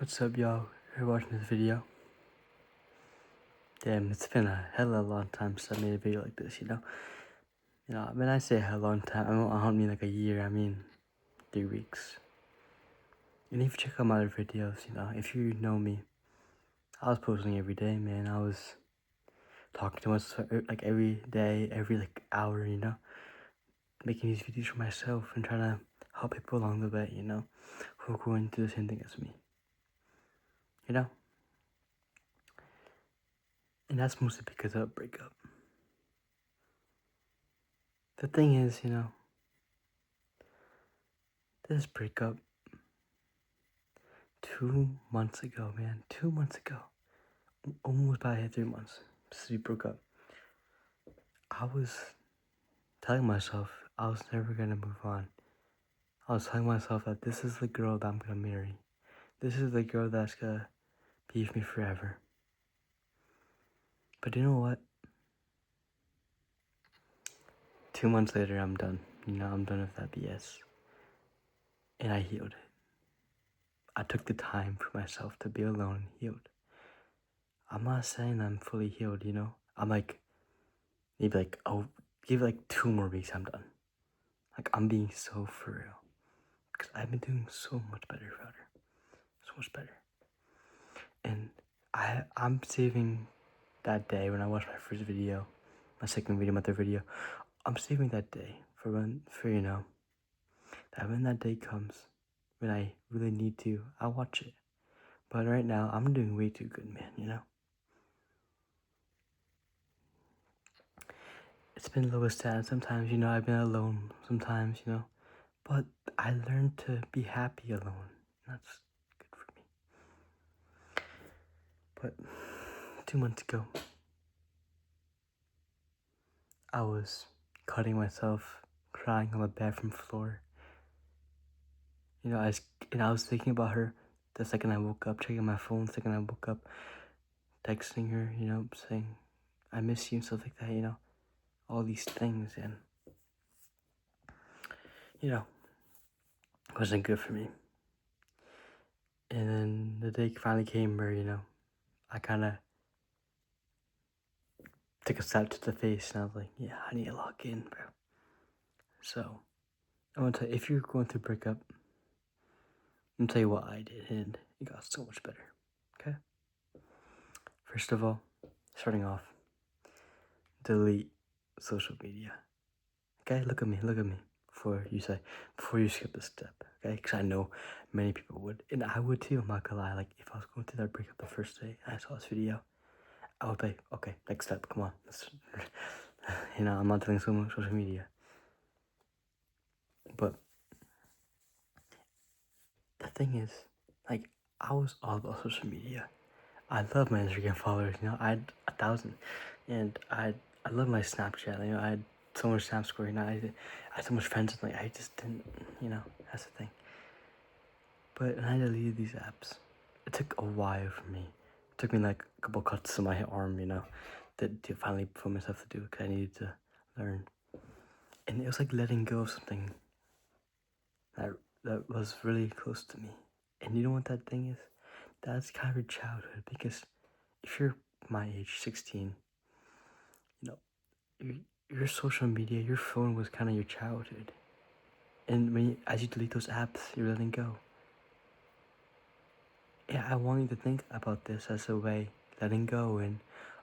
What's up, y'all? You're watching this video. Damn, it's been a hella long time since I made a video like this, you know? When I say a hella long time, I don't mean like a year, I mean 3 weeks. And if you check out my other videos, if you know me, I was posting every day, man. I was talking to myself like every day, every like hour, making these videos for myself and trying to help people along the way, who are going through the same thing as me. And that's mostly because of a breakup. The thing is, this breakup 2 months ago, man. 2 months ago. Almost about 3 months since we broke up. I was telling myself I was never gonna move on. I was telling myself that this is the girl that I'm gonna marry. This is the girl that's gonna be with me forever. But you know what? 2 months later, I'm done. I'm done with that BS. And I healed. I took the time for myself to be alone and healed. I'm not saying I'm fully healed, I'm like, maybe like, I'll give it like 2 more weeks, I'm done. Like, I'm being so for real. Because I've been doing so much better without her. So much better. And I'm saving that day when I watched my first video, my second video, my third video. I'm saving that day for that when that day comes, when I really need to, I'll watch it. But right now, I'm doing way too good, man, It's been a little sad sometimes, I've been alone sometimes, But I learned to be happy alone. That's good for me. But 2 months ago, I was cutting myself, crying on the bathroom floor. I was thinking about her the second I woke up, checking my phone the second I woke up, texting her, saying, I miss you and stuff like that, all these things. And, it wasn't good for me. And then the day finally came where, I kind of took a slap to the face and I was like, yeah, I need to lock in, bro. So, I want to tell you, if you're going through a breakup, I'm gonna tell you what I did, and it got so much better, okay? First of all, starting off, delete social media, okay? Look at me, before you skip this step, okay? Because I know many people would, and I would too, I'm not gonna lie. Like, if I was going through that breakup the first day and I saw this video, I would be like, okay, next step, come on. I'm not doing so much social media. But the thing is, like, I was all about social media. I love my Instagram followers, I had 1,000. And I love my Snapchat, I had so much Snap score, I had so much friends, and like, I just didn't, that's the thing. But when I deleted these apps, it took a while for me. It took me like a couple cuts to my arm, to finally put myself to do it, because I needed to learn. And it was like letting go of something that was really close to me. And you know what that thing is? That's kind of your childhood, because if you're my age, 16, your social media, your phone was kind of your childhood. And as you delete those apps, you're letting go. Yeah, I want you to think about this as a way, letting go, and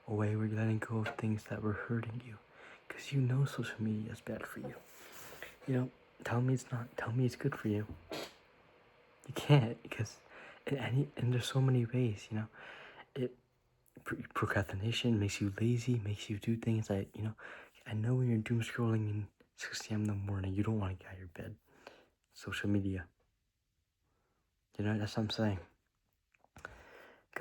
a way where you're letting go of things that were hurting you. Because social media is bad for you. Tell me it's not. Tell me it's good for you. You can't, because and there's so many ways, procrastination makes you lazy, makes you do things that, I know when you're doom scrolling in 6 a.m. in the morning, you don't want to get out of your bed. Social media. That's what I'm saying.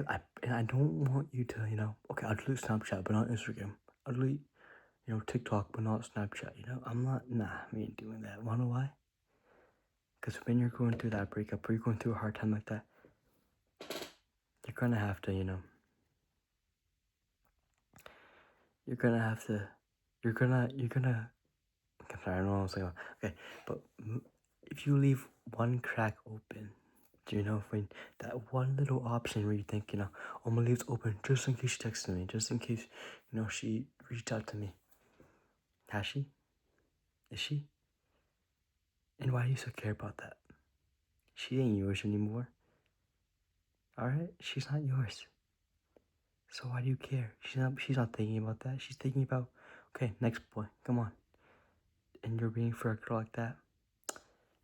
I don't want you to, okay, I'll delete Snapchat, but not Instagram. I'll delete, TikTok, but not Snapchat, we ain't doing that. Wanna know why? Because when you're going through that breakup, or you're going through a hard time like that, you're gonna have to, you're gonna, I'm sorry, I don't know what I'm saying. Okay, but if you leave one crack open, Do you know when that one little option where you think, I'm gonna leave it open just in case she texted me, just in case, she reached out to me. Has she? Is she? And why do you still care about that? She ain't yours anymore. Alright? She's not yours. So why do you care? She's not thinking about that. She's thinking about, okay, next boy, come on. And you're waiting for a girl like that?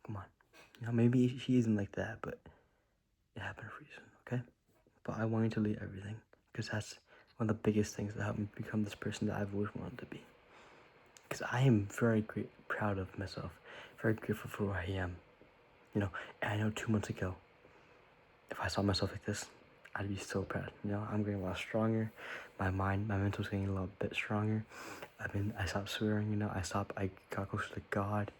Come on. Maybe she isn't like that, but it happened for a reason, okay? But I want you to leave everything, because that's one of the biggest things that helped me become this person that I've always wanted to be. Because I am very proud of myself, very grateful for who I am. And I know 2 months ago, if I saw myself like this, I'd be so proud. I'm getting a lot stronger. My mental's getting a little bit stronger. I stopped swearing. I got closer to God.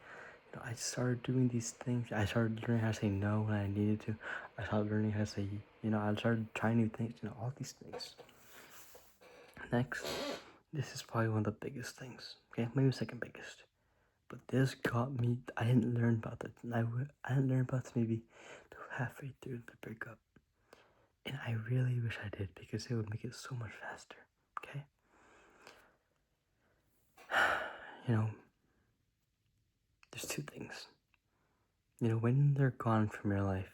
I started doing these things. I started learning how to say no when I needed to. I started learning how to say, I started trying new things. All these things. Next, this is probably one of the biggest things. Okay, maybe the second biggest. But this got me. I didn't learn about that. I didn't learn about this maybe till halfway through the breakup. And I really wish I did, because it would make it so much faster. Okay? There's two things. When they're gone from your life,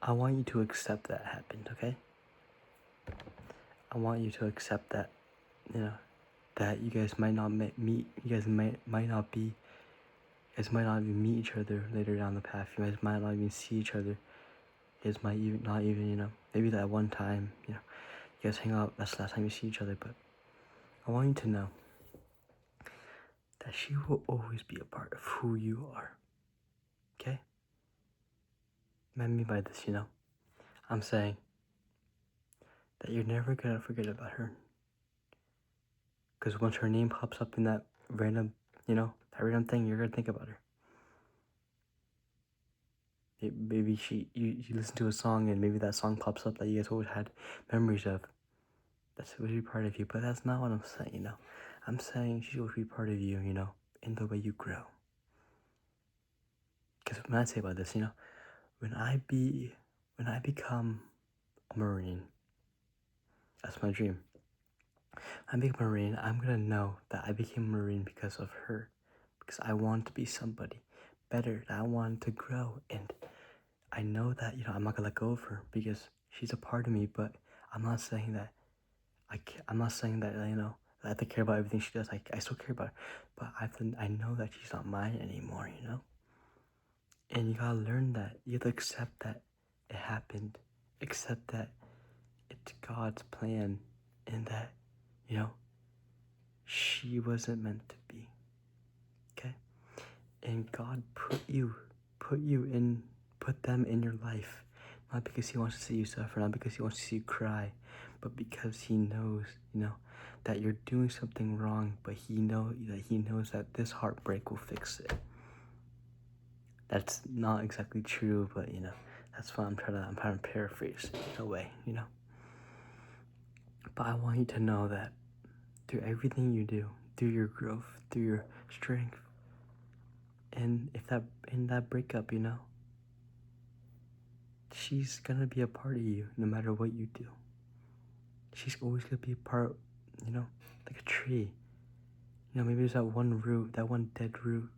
I want you to accept that happened, okay? I want you to accept that, that you guys might not meet. You guys might not be. You guys might not even meet each other later down the path. You guys might not even see each other. You guys might even not even, maybe that one time, you guys hang out. That's the last time you see each other. But I want you to know that she will always be a part of who you are. Okay? What I mean by this, I'm saying that you're never gonna forget about her. Because once her name pops up in that random, that random thing, you're gonna think about her. Maybe you listen to a song and maybe that song pops up that you guys always had memories of. That's always be part of you, but that's not what I'm saying, I'm saying she will be part of you, in the way you grow. Because when I say about this, when I become a Marine, that's my dream. I become a Marine, I'm gonna know that I became a Marine because of her. Because I want to be somebody better, that I want to grow. And I know that, I'm not gonna let go of her because she's a part of me, but I'm not saying that I'm not saying that, that I have to care about everything she does. I still care about her, but I know that she's not mine anymore, And you gotta learn that. You have to accept that it happened. Accept that it's God's plan and that, she wasn't meant to be. Okay? And God put them in your life, not because he wants to see you suffer, not because he wants to see you cry, but because he knows, that you're doing something wrong, but he knows that this heartbreak will fix it. That's not exactly true, but that's what I'm trying to paraphrase in a way, But I want you to know that through everything you do, through your growth, through your strength, and in that breakup, she's gonna be a part of you no matter what you do. She's always gonna be a part, like a tree. Maybe there's that one root, that one dead root.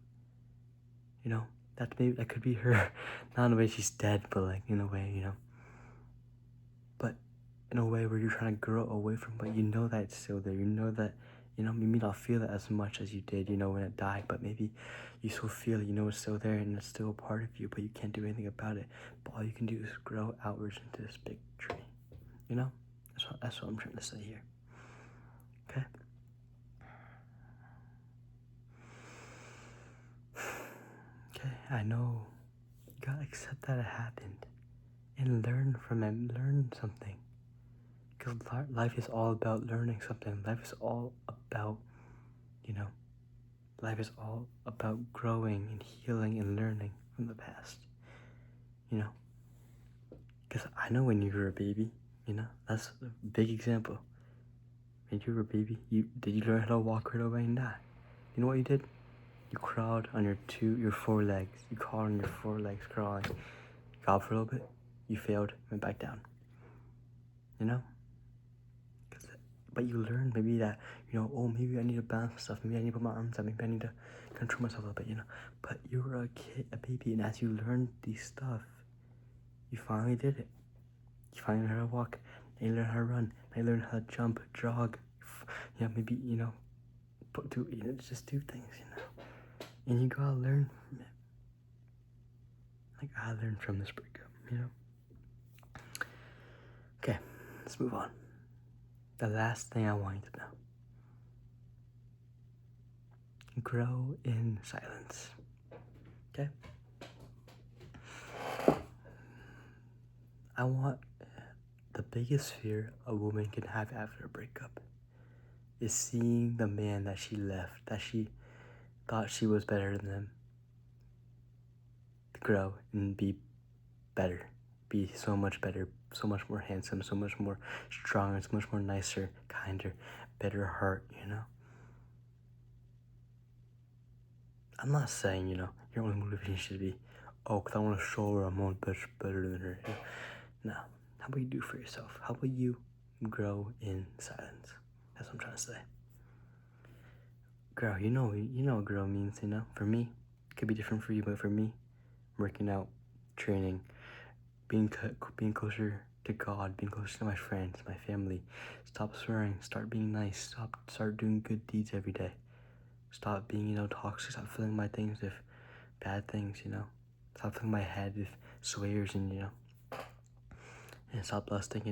That could be her. Not in a way she's dead, but like in a way, But in a way where you're trying to grow away from, but that it's still there. That, maybe not feel it as much as you did, when it died, but maybe you still feel it, it's still there and it's still a part of you, but you can't do anything about it. But all you can do is grow outwards into this big tree. That's what I'm trying to say here. Okay? Okay, I know. You gotta accept that it happened and learn from it, learn something. Because life is all about learning something. Life is all about, life is all about growing and healing and learning from the past. Because I know when you were a baby, that's a big example. When you were a baby, did you learn how to walk right away and die? You know what you did? You crawled on your 4 legs. You crawled on your 4 legs crawling. You got up for a little bit. You failed. Went back down. You know? But you learn maybe that, oh, maybe I need to balance myself. Maybe I need to put my arms up. Maybe I need to control myself a little bit, But you were a kid, a baby, and as you learned these stuff, you finally did it. You finally learned how to walk. Then you learned how to run. Then you learned how to jump, jog. Maybe, just do things, And you gotta learn from it. Like, I learned from this breakup, Okay, let's move on. The last thing I want you to know. Grow in silence. Okay? I want the biggest fear a woman can have after a breakup is seeing the man that she left, that she thought she was better than them, grow and be better, be so much better, so much more handsome, so much more stronger, so much more nicer, kinder, better heart, I'm not saying, your only motivation should be, because I want to show her I'm much better than her. No. How about you do for yourself? How about you grow in silence? That's what I'm trying to say. Grow, you know what grow means, For me, it could be different for you, but for me, working out, training, being closer to God, being closer to my friends, my family. Stop swearing, start being nice, start doing good deeds every day. Stop being, toxic, stop filling my things with bad things, Stop filling my head with swears and, and stop lusting,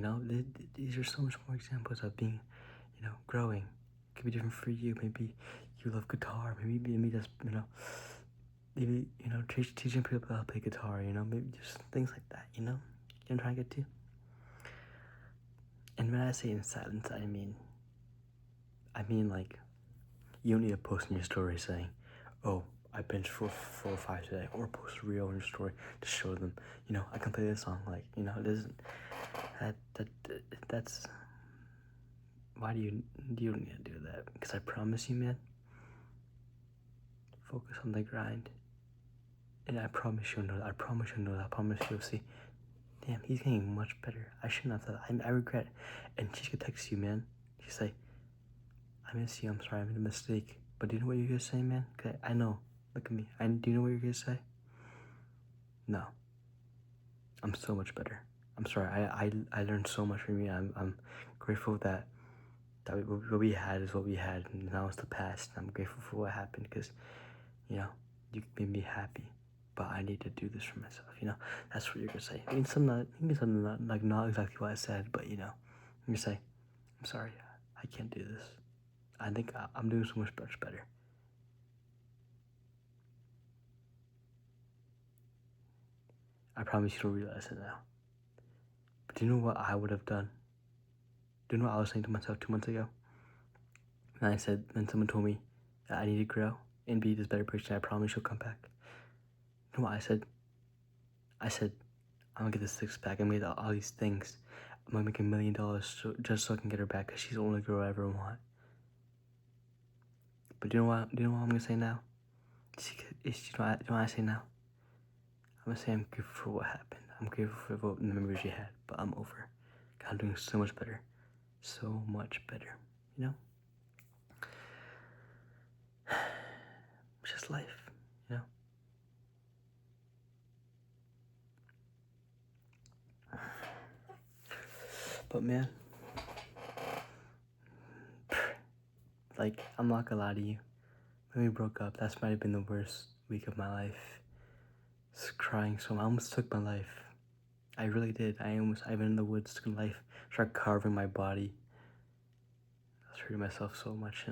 These are so much more examples of being, growing. It could be different for you. Maybe you love guitar. Maybe that's, maybe, teaching people how to play guitar, maybe just things like that, You know what I'm trying to get to? And when I say in silence, I mean like, you don't need to post in your story saying, oh, I benched for 4 or 5 today, or post a reel in your story to show them, I can play this song, like, it doesn't, that's, why do you don't need to do that? Because I promise you, man, focus on the grind, and I promise you'll know that, I promise you'll see, damn, he's getting much better, I shouldn't have thought, I regret, and she could text you, man, she'd say, I miss you, I'm sorry, I made a mistake, but do you know what you're gonna say, man? Okay, I know, look at me, do you know what you're gonna say? No, I'm so much better. I'm sorry, I learned so much from you. I'm grateful that what we had is what we had, and now it's the past. I'm grateful for what happened because, you made me happy, but I need to do this for myself. That's what you're gonna say. Something not exactly what I said, but you say, I'm sorry, I can't do this. I think I'm doing so much better. I promise you don't realize it now. But do you know what I would have done? Do you know what I was saying to myself 2 months ago? And then someone told me that I need to grow and be this better person. I promise you'll come back. You know what I said? I said, I'm gonna get this 6-pack. I'm gonna get all these things. I'm gonna make $1 million just so I can get her back because she's the only girl I ever want. But do you know what I'm gonna say now? Do you know what I say now? I'm gonna say I'm grateful for what happened. I'm grateful for the memories you had, but I'm over. I'm doing so much better. So much better, It's just life, But man, like, I'm not gonna lie to you. When we broke up, that might have been the worst week of my life. Just crying so much. I almost took my life. I really did. I've been in the woods, took my life, started carving my body. I was hurting myself so much,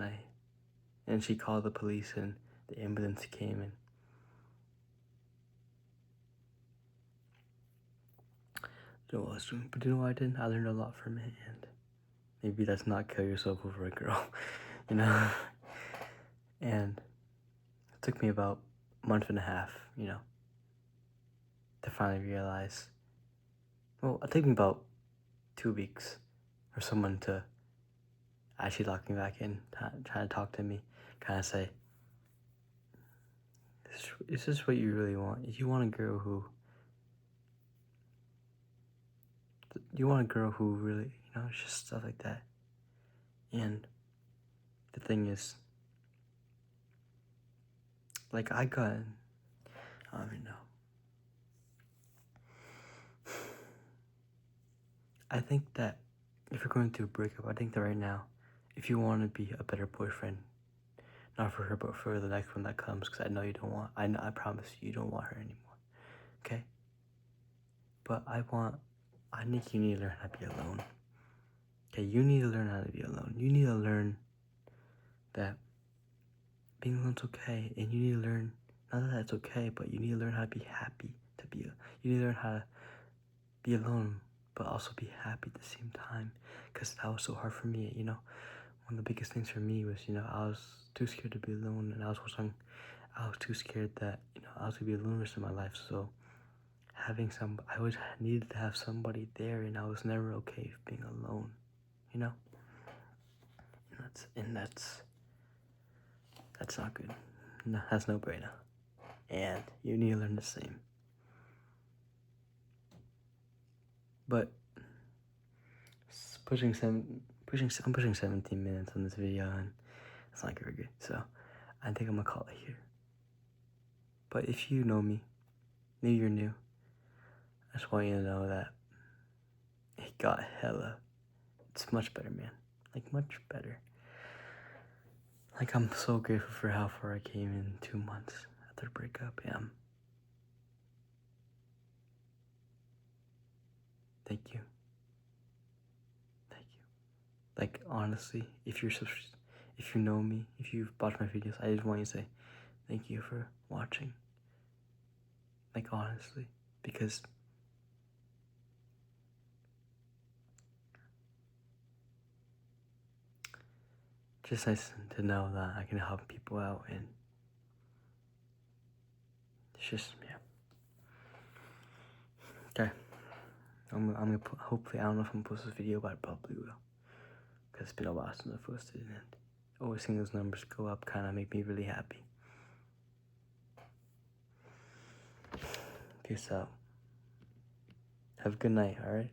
and she called the police, and the ambulance came, and I don't know what I was doing, but you know what I did? I learned a lot from it, and maybe that's not kill yourself over a girl, And it took me about a month and a half, to finally realize. Well, it took me about 2 weeks for someone to actually lock me back in, trying to talk to me, kind of say, Is this what you really want? If you want a girl who, really, just stuff like that. And the thing is, like, I don't even know. I think that if you're going through a breakup, I think that right now, if you want to be a better boyfriend, not for her, but for the next one that comes, because I know you don't want, I promise you don't want her anymore, okay? But I think you need to learn how to be alone. Okay, you need to learn how to be alone. You need to learn that being alone's okay, and you need to learn, not that it's okay, but you need to learn how to be happy, you need to learn how to be alone, but also be happy at the same time, because that was so hard for me, One of the biggest things for me was, I was too scared to be alone, and I was too scared that, I was gonna be alone the rest of my life, so I always needed to have somebody there, and I was never okay with being alone, And that's not good. No, that's no brainer. And you need to learn the same. But I'm pushing 17 minutes on this video, and it's not very good. So I think I'm gonna call it here. But if you know me, maybe you're new, I just want you to know that it got hella. It's much better, man. Like, much better. Like, I'm so grateful for how far I came in 2 months after the breakup. Yeah. Thank you. Thank you. Like, honestly, if you know me, if you've watched my videos, I just want you to say thank you for watching. Like, honestly, because just nice to know that I can help people out, and it's just, yeah. Okay. I'm gonna hopefully, I don't know if I'm gonna post this video, but I probably will. Because it's been a while since I posted it, and always seeing those numbers go up kind of make me really happy. Okay, so have a good night, alright?